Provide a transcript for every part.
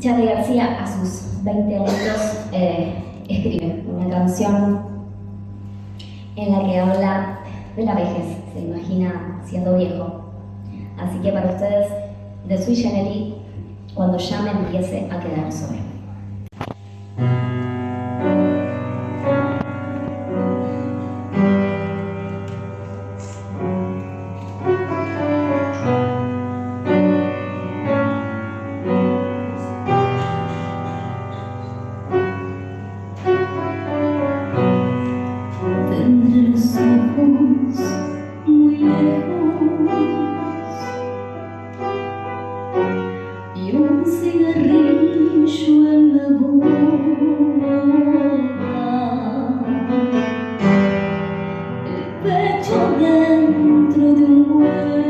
Charly García a sus 20 años escribe una canción en la que habla de la vejez, se imagina siendo viejo. Así que para ustedes, de Sui Generis, cuando ya me empiece a quedar solo. Tendré los ojos muy lejos y un cigarrillo en la boca, el pecho dentro de un hueco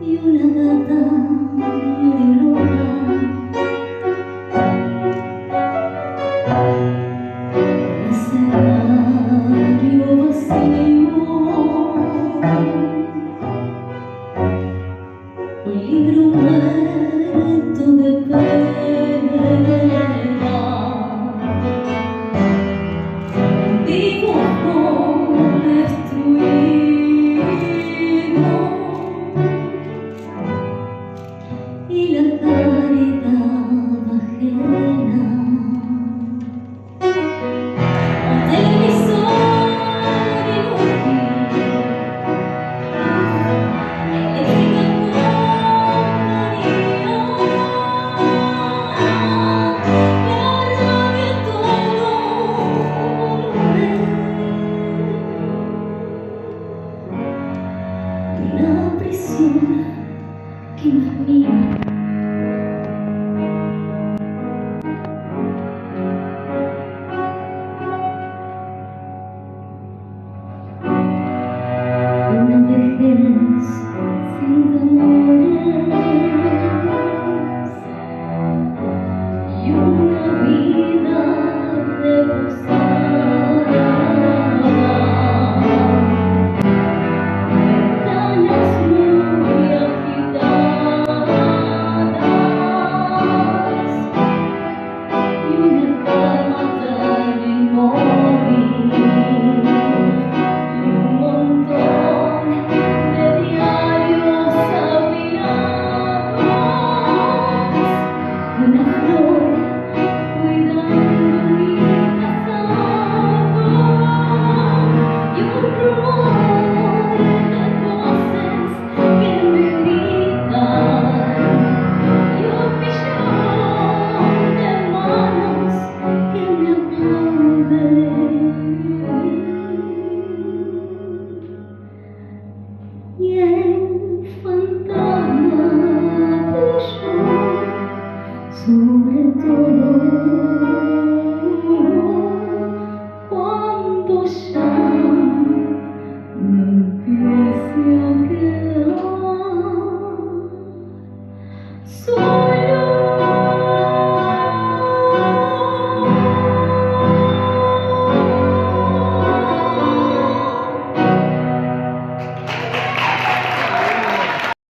y una gata medio loca. Escenario vacío, un libro muerto de pena, un dibujo destruido y la caridad ajena. Una prisión que no es mía.